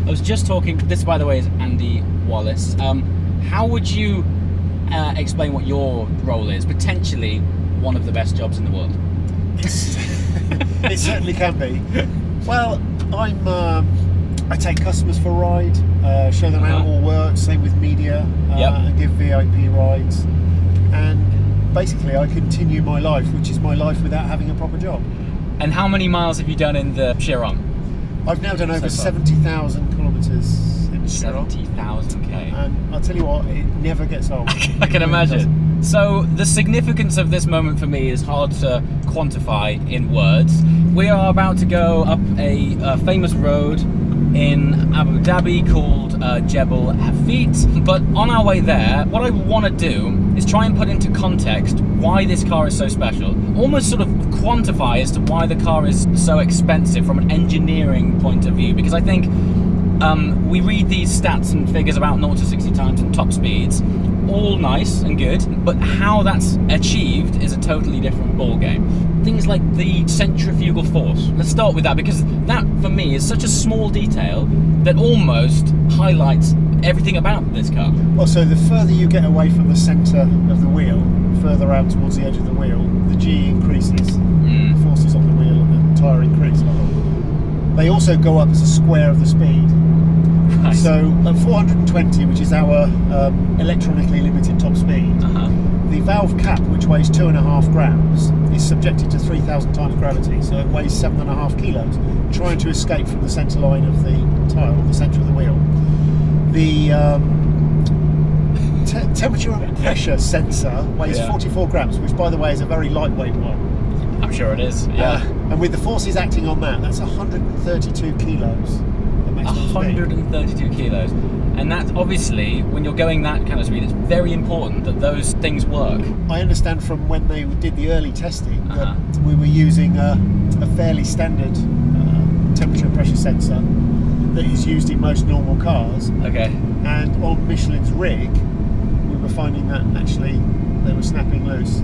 I was just talking, this by the way is Andy Wallace. How would you explain what your role is? Potentially one of the best jobs in the world. It certainly can be. Well, I take customers for a ride, show them how it all works, same with media, and give VIP rides. And basically I continue my life, which is my life without having a proper job. And how many miles have you done in the Chiron? I've now done over 70,000 kilometres in the Chiron. 70,000 k. And I'll tell you what, it never gets old. I can imagine. So the significance of this moment for me is hard to quantify in words. We are about to go up a famous road in Abu Dhabi called Jebel Hafit, but on our way there, what I want to do is try and put into context why this car is so special, almost sort of quantify as to why the car is so expensive from an engineering point of view, because I think we read these stats and figures about 0 to 60 times and top speeds, all nice and good, but how that's achieved is a totally different ball game. Things like the centrifugal force. Let's start with that, because that for me is such a small detail that almost highlights everything about this car. Well, so the further you get away from the centre of the wheel, further out towards the edge of the wheel, the G increases, the forces on the wheel and the tyre increase. They also go up as a square of the speed. Right. So at 420, which is our electronically limited top speed, the valve cap, which weighs 2.5 grams, is subjected to 3,000 times gravity, so it weighs 7.5 kilos, trying to escape from the centre line of the tyre, or the centre of the wheel. The temperature and pressure sensor weighs 44 grams, which by the way is a very lightweight one. I'm sure it is, yeah. And with the forces acting on that, that's 132 kilos. 132 kilos. And that obviously, when you're going that kind of speed, it's very important that those things work. I understand from when they did the early testing that we were using a fairly standard temperature and pressure sensor that is used in most normal cars. Okay. And on Michelin's rig, we were finding that actually they were snapping loose.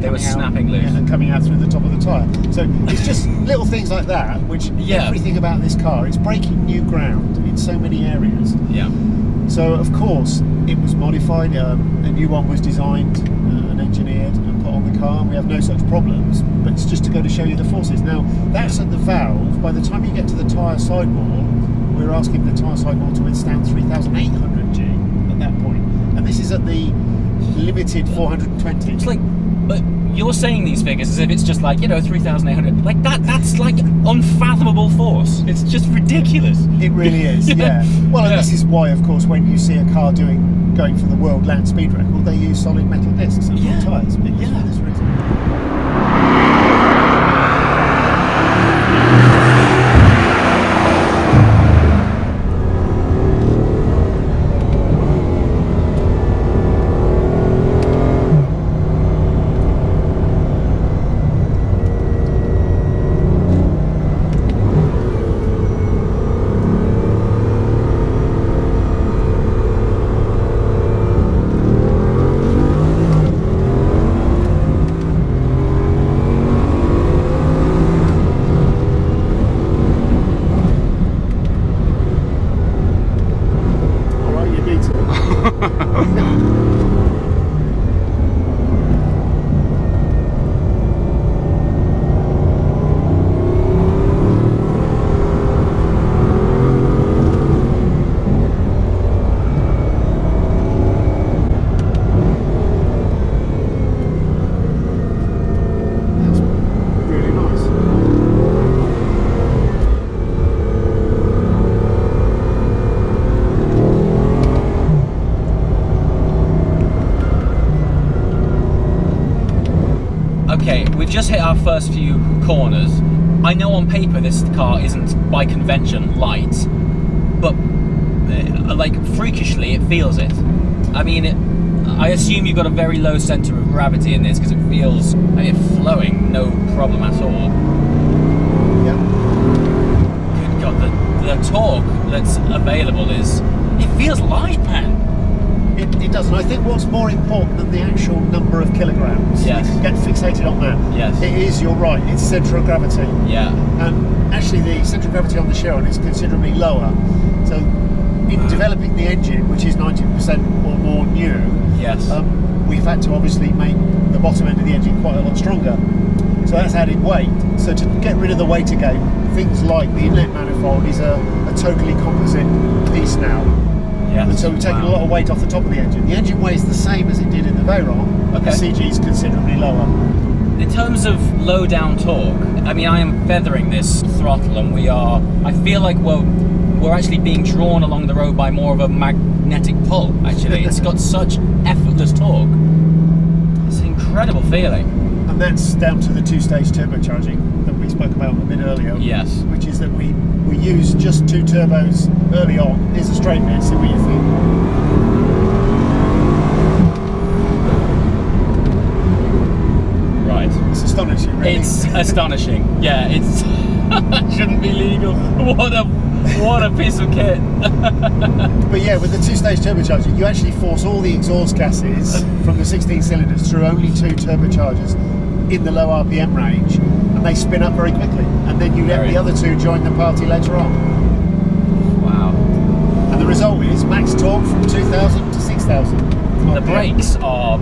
They were snapping loose. And coming out through the top of the tyre. So it's just little things like that, which everything about this car, it's breaking new ground in so many areas. Yeah. So of course, it was modified, a new one was designed and engineered and put on the car, and we have no such problems, but it's just to go to show you the forces. Now, that's at the valve. By the time you get to the tyre sidewall, we're asking the tyre sidewall to withstand 3,800 G at that point. And this is at the limited 420. It's like, but you're saying these figures as if it's just like, 3,800. Like that's like unfathomable force. It's just ridiculous. It really is, yeah. Well, and this is why, of course, when you see a car going for the world land speed record, they use solid metal discs and not tyres, because for this reason. We've just hit our first few corners. I know on paper this car isn't, by convention, light, but like freakishly it feels it. I mean, I assume you've got a very low centre of gravity in this because it feels flowing, no problem at all. Yeah. Good God, the torque that's available it feels light, man. It does, and I think what's more important than the actual number of kilograms, you can get fixated on that. It is, you're right, it's centre of gravity. Yeah. And actually the centre of gravity on the Chiron is considerably lower. So in developing the engine, which is 90% or more new, Yes. We've had to obviously make the bottom end of the engine quite a lot stronger. So that's added weight. So to get rid of the weight again, things like the inlet manifold is a totally composite piece now. Yes. And so we've taken a lot of weight off the top of the engine. The engine weighs the same as it did in the Veyron, but the CG is considerably lower. In terms of low down torque, I mean, I am feathering this throttle, and I feel like we're actually being drawn along the road by more of a magnetic pull, actually. It's got such effortless torque. It's an incredible feeling. And that's down to the two-stage turbocharging that we spoke about a bit earlier. Yes. Which is that we use just 2 turbos early on. Here's a straight bit, see what you think. Right. It's astonishing, really. It's astonishing. Yeah, it's shouldn't be legal. What a piece of kit. But yeah, with the two-stage turbocharger, you actually force all the exhaust gases from the 16 cylinders through only 2 turbochargers in the low RPM range, and they spin up very quickly. And then you let the other 2 join the party later on. Wow. And the result is max torque from 2,000 to 6,000. The brakes are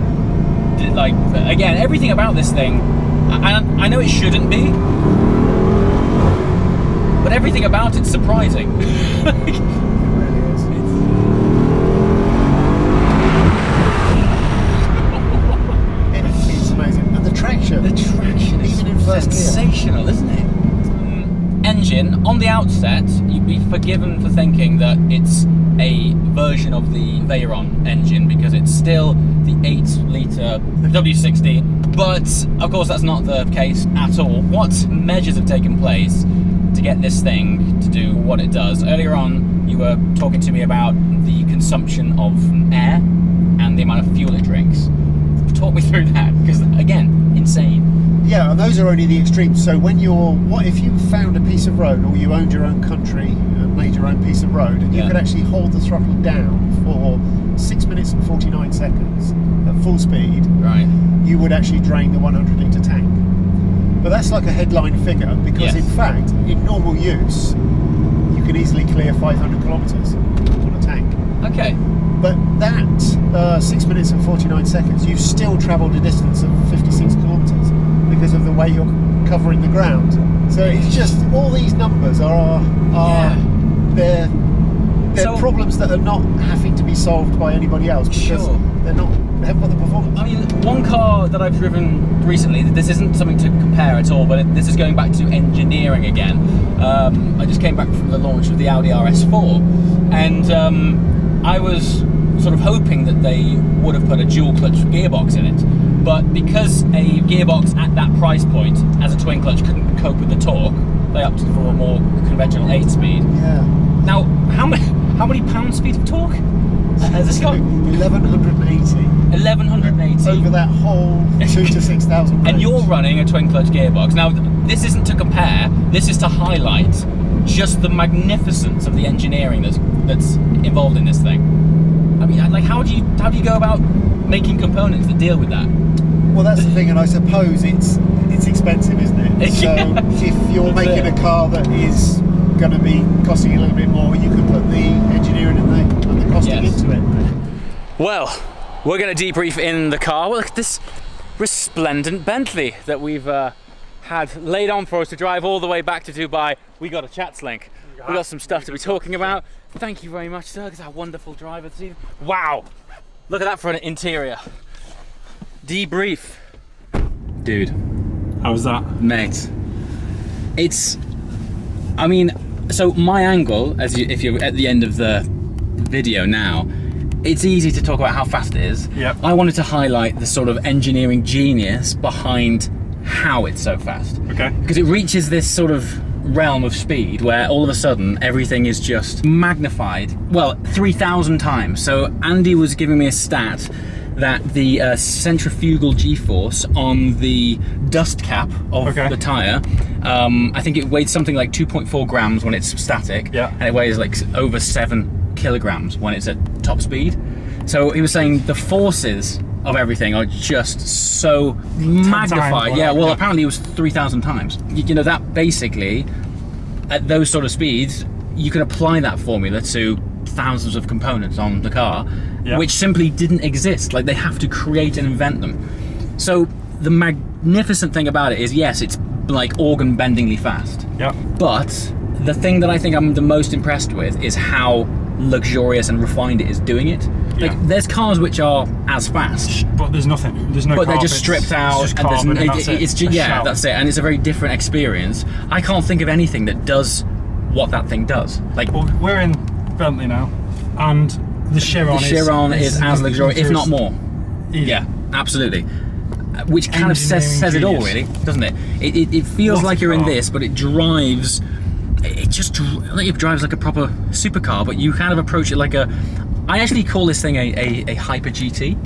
like, again, everything about this thing. I know it shouldn't be, but everything about it's surprising. It really is. It's amazing. And the traction is even in first gear. sensational, isn't it? Engine, on the outset, you'd be forgiven for thinking that it's a version of the Veyron engine because it's still the 8-litre W60, but of course that's not the case at all. What measures have taken place to get this thing to do what it does? Earlier on, you were talking to me about the consumption of air and the amount of fuel it drinks. Talk me through that, because again, insane. Yeah, and those are only the extremes. So what if you found a piece of road, or you owned your own country and made your own piece of road, and you could actually hold the throttle down for 6 minutes and 49 seconds at full speed, right, you would actually drain the 100-litre tank. But that's like a headline figure, because in fact, in normal use, you can easily clear 500 kilometres on a tank. Okay. But that 6 minutes and 49 seconds, you've still travelled a distance of 56 kilometres because of the way you're covering the ground. So it's just, all these numbers they're problems that are not having to be solved by anybody else because they haven't got the performance. I mean, one car that I've driven recently, this isn't something to compare at all, but this is going back to engineering again. I just came back from the launch of the Audi RS4, and I was sort of hoping that they would have put a dual clutch gearbox in it, but because a gearbox at that price point as a twin clutch couldn't cope with the torque, they opted for a more conventional 8-speed. Yeah. Now, how many pound-feet of torque has this got? 1180. 1180 over that whole 2,000 to 6,000 range. And you're running a twin clutch gearbox. Now, this isn't to compare. This is to highlight just the magnificence of the engineering that's involved in this thing. I mean, like, how do you go about making components that deal with that? Well, that's the thing, and I suppose it's expensive, isn't it? So if you're making a car that is going to be costing you a little bit more, you can put the engineering and the costing into it. Well, we're going to debrief in the car. Well, look at this resplendent Bentley that we've had laid on for us to drive all the way back to Dubai. We got a chats link. We got some stuff to be talking about. Thank you very much, sir. It's our wonderful driver this evening. Wow, look at that for an interior. Debrief, dude. How was that, mate? I mean, so my angle, if you're at the end of the video now, it's easy to talk about how fast it is. Yep. I wanted to highlight the sort of engineering genius behind how it's so fast. Okay. Because it reaches this sort of realm of speed where all of a sudden everything is just magnified, well, 3,000 times. So Andy was giving me a stat that the centrifugal g-force on the dust cap of the tyre, I think it weighs something like 2.4 grams when it's static, and it weighs like over 7 kilograms when it's at top speed. So he was saying the forces of everything are just so magnified. Yeah, well, apparently it was 3,000 times. You know, that basically, at those sort of speeds, you can apply that formula to thousands of components on the car, which simply didn't exist. Like, they have to create and invent them. So the magnificent thing about it is, yes, it's like organ-bendingly fast. Yeah. But the thing that I think I'm the most impressed with is how luxurious and refined it is doing it. Like, there's cars which are as fast, but there's nothing. There's no. But carpets, they're just stripped out. It's just and carbon, and that's it. It's just, shower. that's it. And it's a very different experience. I can't think of anything that does what that thing does. Like, well, we're in Bentley now, and the Chiron. The Chiron is as luxurious, if not more. Yeah, absolutely. Which kind of says it all, really, doesn't it? It feels like you're in this, but it drives. It just like it drives like a proper supercar, but you kind of approach it like a. I actually call this thing a Hyper GT.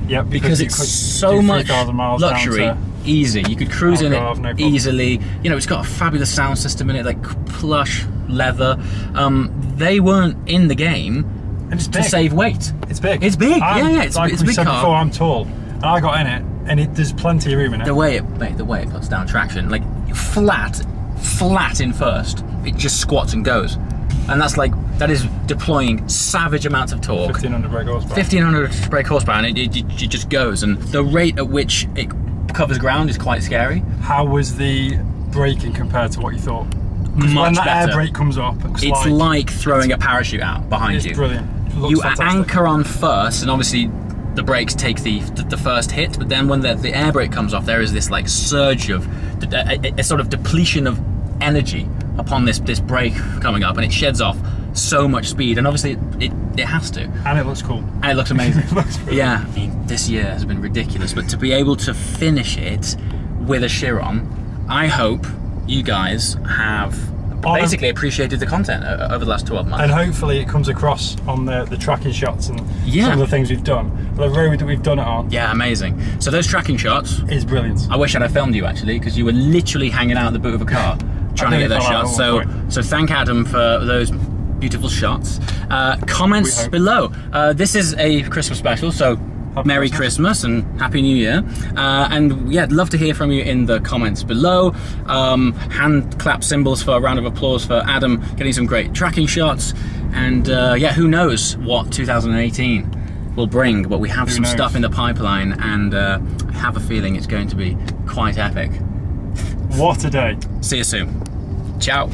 Yeah, because it's so much luxury, easy. You could cruise in it easily. You know, it's got a fabulous sound system in it, like plush leather. They weren't in the game to save weight. It's big. It's big. Yeah. It's like a big car. Before, I'm tall, and I got in it, and there's plenty of room in it. The way it puts down traction, like flat in first, it just squats and goes. And that is deploying savage amounts of torque. 1500 brake horsepower. 1500 brake horsepower, and it just goes. And the rate at which it covers ground is quite scary. How was the braking compared to what you thought? Much when that better. air brake comes up, it's like throwing a parachute out behind you. It's brilliant. It looks you fantastic. anchor on first, and obviously the brakes take the first hit. But then when the air brake comes off, there is this like surge of a sort of depletion of energy upon this brake coming up, and it sheds off so much speed, and obviously it has to. And it looks cool. And it looks amazing. It looks brilliant. Yeah, I mean, this year has been ridiculous, but to be able to finish it with a Chiron, I hope you guys have basically appreciated the content over the last 12 months. And hopefully it comes across on the tracking shots and some of the things we've done. The road that we've done it on. Yeah, amazing. So those tracking shots is brilliant. I wish I'd have filmed you actually, because you were literally hanging out the boot of a car trying to get those shots. So thank Adam for those beautiful shots. Comments below. This is a Christmas special, so Merry Christmas and Happy New Year. And yeah, I'd love to hear from you in the comments below. Hand clap symbols for a round of applause for Adam getting some great tracking shots. And yeah, who knows what 2018 will bring, but we have some stuff in the pipeline, and I have a feeling it's going to be quite epic. What a day. See you soon. Ciao.